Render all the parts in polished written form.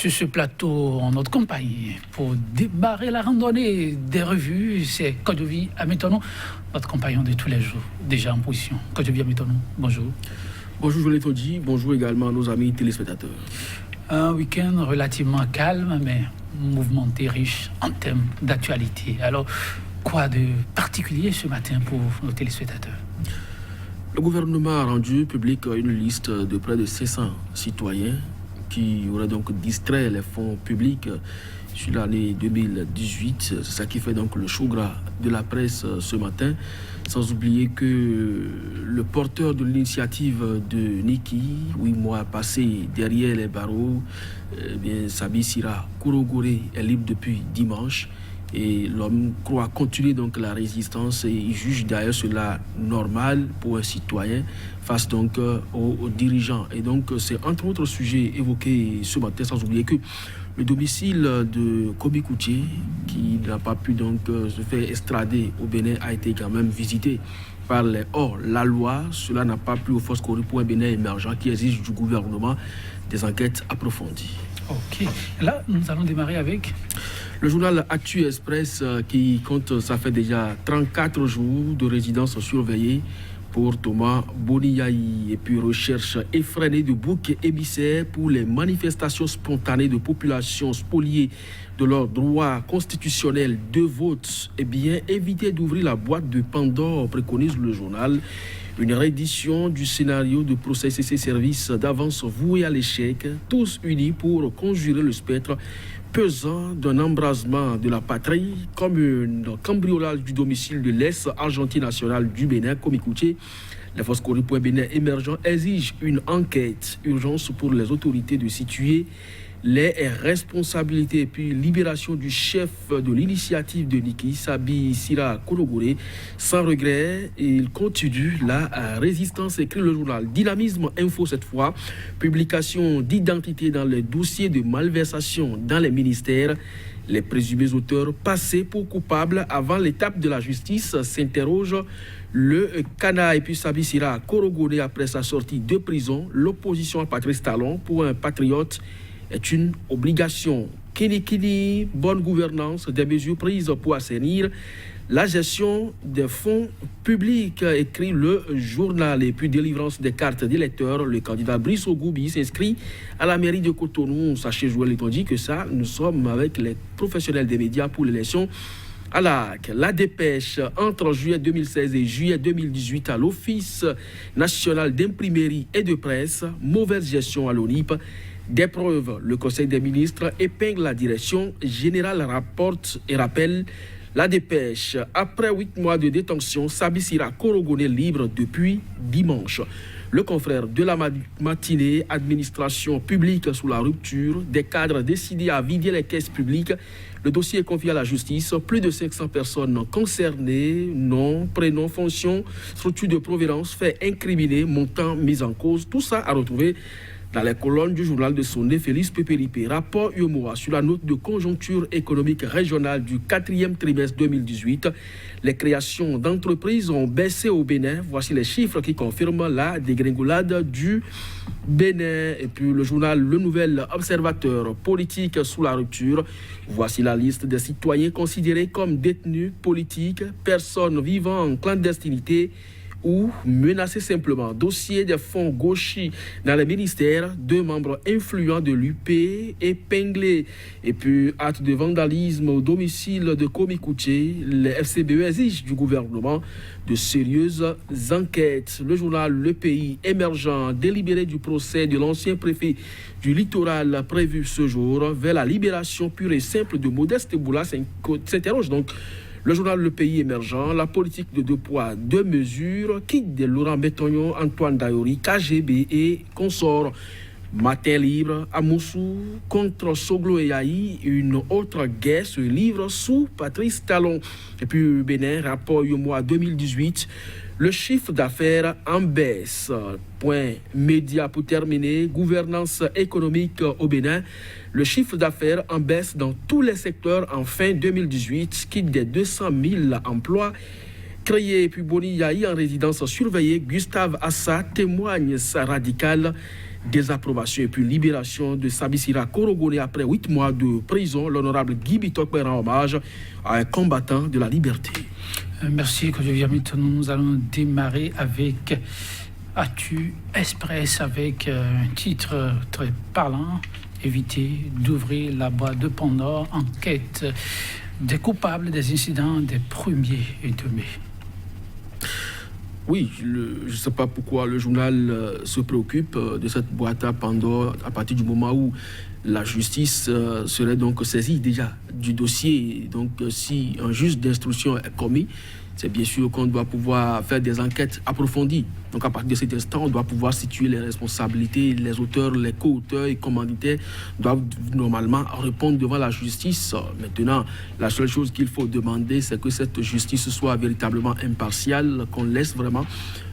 sur ce plateau en notre compagnie pour démarrer la randonnée des revues. C'est Kojovi Ametono, notre compagnon de tous les jours, déjà en position. Kojovi Ametono, bonjour. Bonjour, je l'ai dit. Bonjour également à nos amis téléspectateurs. Un week-end relativement calme, mais mouvementé, riche en thèmes d'actualité. Alors, quoi de particulier ce matin pour nos téléspectateurs? Le gouvernement a rendu public une liste de près de 500 citoyens qui auraient donc distrait les fonds publics sur l'année 2018. C'est ça qui fait donc le show gras de la presse ce matin. Sans oublier que le porteur de l'initiative de Niki, 8 mois passés derrière les barreaux, Sabi Sira Korogore est libre depuis dimanche. Et l'homme croit continuer donc la résistance et il juge d'ailleurs cela normal pour un citoyen face donc aux dirigeants. Et donc c'est entre autres sujets évoqués ce matin, sans oublier que le domicile de Komi Koutié, qui n'a pas pu donc se faire extrader au Bénin, a été quand même visité par les hors-la-loi. Cela n'a pas plu aux forces corruptes pour un Bénin émergent qui exige du gouvernement des enquêtes approfondies. Ok. Là, nous allons démarrer avec le journal Actu Express qui compte, ça fait déjà 34 jours de résidence surveillée pour Thomas Boniaï. Et puis recherche effrénée de boucs émissaires pour les manifestations spontanées de populations spoliées de leurs droits constitutionnels de vote. Eh bien, éviter d'ouvrir la boîte de Pandore, préconise le journal. Une réédition du scénario de procès CC Service d'avance voué à l'échec, tous unis pour conjurer le spectre pesant d'un embrasement de la patrie comme un cambriolage du domicile de l'ex-Argentine nationale du Bénin, Komi Koutié. Les forces corruptes pour un Bénin émergent exigent une enquête, urgence pour les autorités de situer les responsabilités et puis libération du chef de l'initiative de Niki, Sabi Sira Korogore. Sans regret, il continue la résistance, écrit le journal. Dynamisme Info cette fois, publication d'identité dans les dossiers de malversation dans les ministères. Les présumés auteurs passés pour coupables avant l'étape de la justice, s'interroge le Cana et puis Sabi Sira Korogore après sa sortie de prison. L'opposition à Patrice Talon pour un patriote est une obligation. Kini, bonne gouvernance, des mesures prises pour assainir la gestion des fonds publics, écrit le journal. Et puis délivrance des cartes d'électeurs, le candidat Brice Ogoubi s'inscrit à la mairie de Cotonou. Sachez, Joël, étant dit que ça, nous sommes avec les professionnels des médias pour l'élection à la dépêche entre juillet 2016 et juillet 2018 à l'Office national d'imprimerie et de presse, mauvaise gestion à l'ONIP. Des preuves, le Conseil des ministres épingle la direction générale, rapporte et rappelle la dépêche. Après 8 mois de détention, Sabi Sira Korogore libre depuis dimanche. Le confrère de la matinée, administration publique sous la rupture, des cadres décidés à vider les caisses publiques. Le dossier est confié à la justice. Plus de 500 personnes concernées, nom, prénom, fonction, structure de provenance, fait incriminer, montant mis en cause. Tout ça à retrouver dans les colonnes du journal de Sondé, Félix Pépéripe. Rapport UMOA sur la note de conjoncture économique régionale du 4e trimestre 2018. Les créations d'entreprises ont baissé au Bénin. Voici les chiffres qui confirment la dégringolade du Bénin. Et puis le journal Le Nouvel Observateur, politique sous la rupture. Voici la liste des citoyens considérés comme détenus politiques, personnes vivant en clandestinité ou menacés simplement. Dossier des fonds gauchis dans les ministères, 2 membres influents de l'UP épinglés. Et puis, acte de vandalisme au domicile de Komi Koutié. Les FCBE exigent du gouvernement de sérieuses enquêtes. Le journal Le Pays émergent, délibéré du procès de l'ancien préfet du littoral prévu ce jour vers la libération pure et simple de Modeste Boula s'interroge donc. Le journal Le Pays émergent, la politique de 2 poids, 2 mesures, quitte de Laurent Bétognon, Antoine Dayori, KGB et consorts. Matin libre, à Moussou, contre Soglo et Yahi, une autre guerre se livre sous Patrice Talon. Et puis Bénin, rapport UMOA 2018, le chiffre d'affaires en baisse. Point média pour terminer, gouvernance économique au Bénin. Le chiffre d'affaires en baisse dans tous les secteurs en fin 2018, quitte des 200 000 emplois créés. Et puis Boni Yahi en résidence surveillée, Gustave Assa témoigne sa radicale désapprobation et puis libération de Sabisira Korogone après 8 mois de prison. L'honorable Guy Bitokpe rend hommage à un combattant de la liberté. Merci, Kodjovi Amitonou. Nous allons démarrer avec Actu Express avec un titre très parlant. Éviter d'ouvrir la boîte de Pandore, enquête des coupables des incidents des 1er et 2 mai. Oui, je ne sais pas pourquoi le journal se préoccupe de cette boîte à Pandore à partir du moment où la justice serait donc saisie déjà du dossier. Donc si un juge d'instruction est commis, c'est bien sûr qu'on doit pouvoir faire des enquêtes approfondies. Donc à partir de cet instant, on doit pouvoir situer les responsabilités, les auteurs, les co-auteurs et commanditaires doivent normalement répondre devant la justice. Maintenant, la seule chose qu'il faut demander, c'est que cette justice soit véritablement impartiale, qu'on laisse vraiment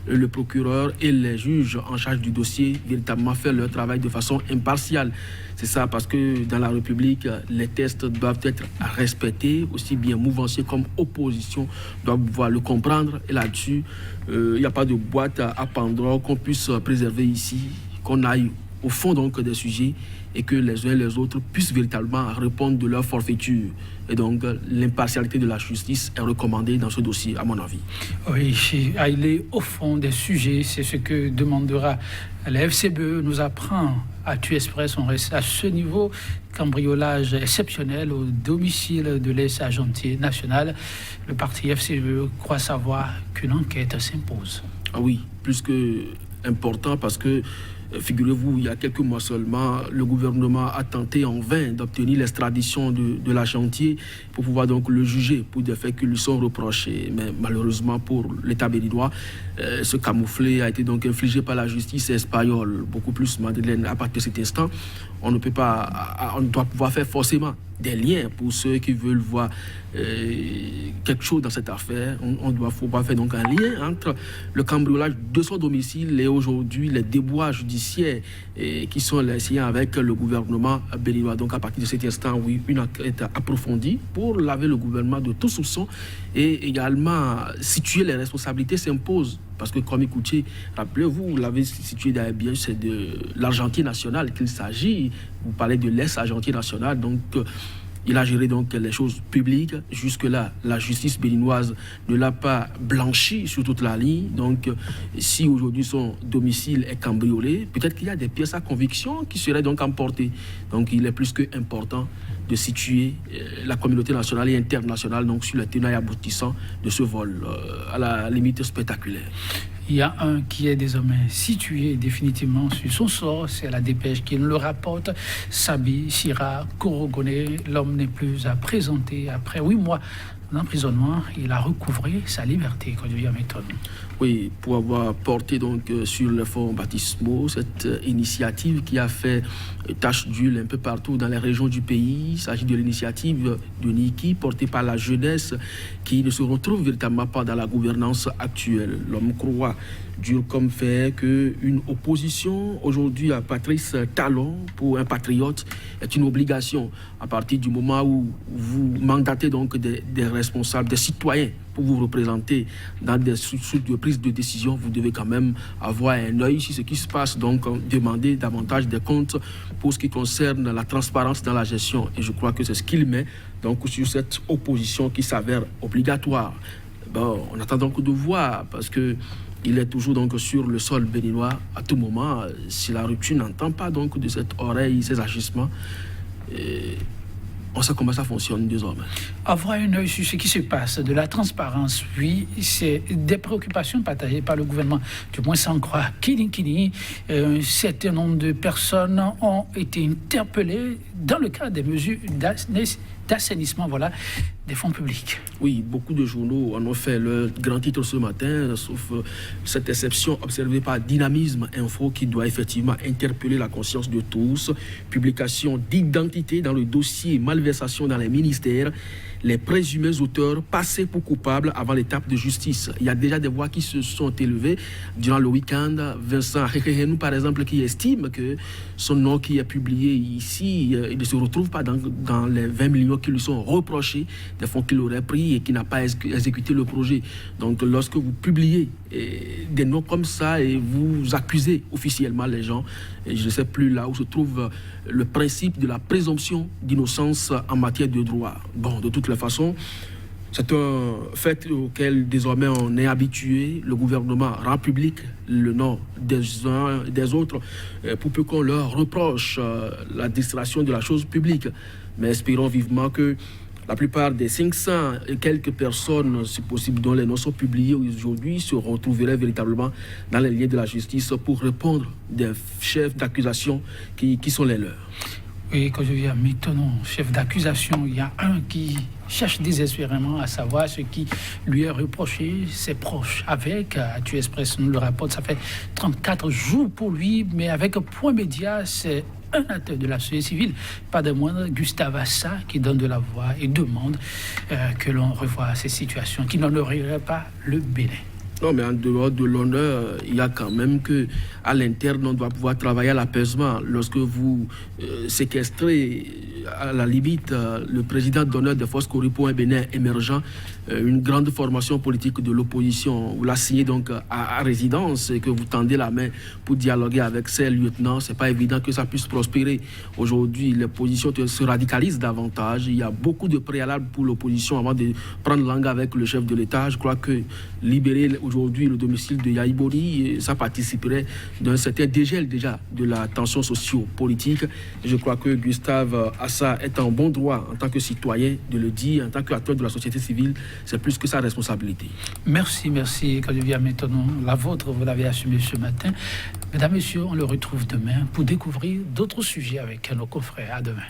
le procureur et les juges en charge du dossier véritablement faire leur travail de façon impartiale. C'est ça, parce que dans la République, les tests doivent être respectés, aussi bien mouvanciers comme opposition doivent pouvoir le comprendre. Et là-dessus, il n'y a pas de boîte à Pandore qu'on puisse préserver ici, qu'on aille au fond donc des sujets et que les uns et les autres puissent véritablement répondre de leur forfaiture. Et donc, l'impartialité de la justice est recommandée dans ce dossier, à mon avis. Oui, aller au fond des sujets, c'est ce que demandera la FCBE. Nous apprend à Actu Express, on reste à ce niveau. Cambriolage exceptionnel au domicile de l'ex-agentier national. Le parti FCBE croit savoir qu'une enquête s'impose. Ah oui, plus que important parce que figurez-vous, il y a quelques mois seulement, le gouvernement a tenté en vain d'obtenir l'extradition de l'agentier pour pouvoir donc le juger pour des faits qui lui sont reprochés. Mais malheureusement pour l'État béninois, ce camouflet a été donc infligé par la justice espagnole. Beaucoup plus, Madeleine, à partir de cet instant, on doit pouvoir faire forcément des liens pour ceux qui veulent voir quelque chose dans cette affaire. On doit pouvoir faire donc un lien entre le cambriolage de son domicile et aujourd'hui les déboires judiciaires qui sont les siens avec le gouvernement béninois. Donc à partir de cet instant, oui, une enquête approfondie pour laver le gouvernement de tout soupçon et également situer les responsabilités s'impose. Parce que comme écoutez, rappelez-vous, vous l'avez situé d'ailleurs bien, c'est de l'argentier national qu'il s'agit. Vous parlez de l'ex-agentier national, donc il a géré donc les choses publiques. Jusque-là, la justice béninoise ne l'a pas blanchi sur toute la ligne. Donc, si aujourd'hui son domicile est cambriolé, peut-être qu'il y a des pièces à conviction qui seraient donc emportées. Donc, il est plus que important de situer la communauté nationale et internationale donc sur les tenants et aboutissants de ce vol, à la limite spectaculaire. Il y a un qui est désormais situé définitivement sur son sort, c'est la dépêche qui nous le rapporte. Sabisira Korogone, l'homme n'est plus à présenter après 8 mois d'emprisonnement. Il a recouvré sa liberté, Kodjovi Amitonou. Oui, pour avoir porté donc sur les fonds baptismaux cette initiative qui a fait tache d'huile un peu partout dans les régions du pays. Il s'agit de l'initiative de Niki portée par la jeunesse qui ne se retrouve véritablement pas dans la gouvernance actuelle. L'homme croit dur comme fer qu'une opposition aujourd'hui à Patrice Talon pour un patriote est une obligation à partir du moment où vous mandatez donc des responsables, des citoyens pour vous représenter dans des sources de prise de décision. Vous devez quand même avoir un œil sur ce qui se passe, donc demander davantage des comptes pour ce qui concerne la transparence dans la gestion. Et je crois que c'est ce qu'il met donc sur cette opposition qui s'avère obligatoire. Bon, on attend donc de voir parce que il est toujours donc sur le sol béninois à tout moment. Si la rupture n'entend pas donc de cette oreille ces agissements, on sait comment ça fonctionne désormais. Avoir un œil sur ce qui se passe, de la transparence, oui, c'est des préoccupations partagées par le gouvernement. Du moins, sans croire Kini, un certain nombre de personnes ont été interpellées dans le cadre des mesures d'assainissement, voilà, des fonds publics. Oui, beaucoup de journaux en ont fait le grand titre ce matin, sauf cette exception observée par Dynamisme Info qui doit effectivement interpeller la conscience de tous. Publication d'identité dans le dossier malversation dans les ministères. les présumés auteurs passés pour coupables avant l'étape de justice. Il y a déjà des voix qui se sont élevées durant le week-end. Vincent Rekehenou, par exemple, qui estime que son nom qui est publié ici, il ne se retrouve pas dans les 20 millions qui lui sont reprochés, des fonds qu'il aurait pris et qui n'a pas exécuté le projet. Donc lorsque vous publiez des noms comme ça et vous accusez officiellement les gens, et je ne sais plus là où se trouve le principe de la présomption d'innocence en matière de droit. Bon, de toutes les façons, c'est un fait auquel désormais on est habitué. Le gouvernement rend public le nom des uns et des autres pour peu qu'on leur reproche la distraction de la chose publique. Mais espérons vivement que la plupart des 500 et quelques personnes, si possible, dont les noms sont publiés aujourd'hui, se retrouveraient véritablement dans les liens de la justice pour répondre des chefs d'accusation qui sont les leurs. Oui, quand je viens maintenant, chef d'accusation, il y a un qui cherche désespérément à savoir ce qui lui est reproché, ses proches. Avec Actu Express nous le rapporte, ça fait 34 jours pour lui, mais avec Point Média, c'est un acteur de la société civile, pas de moindre, Gustave Assa, qui donne de la voix et demande que l'on revoie ces situations, qui n'honoreraient pas le Bénin. Non, mais en dehors de l'honneur, il y a quand même que à l'interne, on doit pouvoir travailler à l'apaisement. Lorsque vous séquestrez, à la limite, le président d'honneur des forces Corée pour un Bénin émergent, une grande formation politique de l'opposition, vous la signez donc à résidence et que vous tendez la main pour dialoguer avec ses lieutenants, c'est pas évident que ça puisse prospérer. Aujourd'hui, les positions se radicalisent davantage. Il y a beaucoup de préalables pour l'opposition avant de prendre langue avec le chef de l'État. Je crois que libérer aujourd'hui le domicile de Yahi Boni, ça participerait d'un certain dégel déjà de la tension socio-politique. Je crois que Gustave Assa est en bon droit en tant que citoyen de le dire, en tant qu'acteur de la société civile, c'est plus que sa responsabilité. Merci, quand je viens maintenant, la vôtre, vous l'avez assumée ce matin. Mesdames, Messieurs, on le retrouve demain pour découvrir d'autres sujets avec nos confrères. À demain.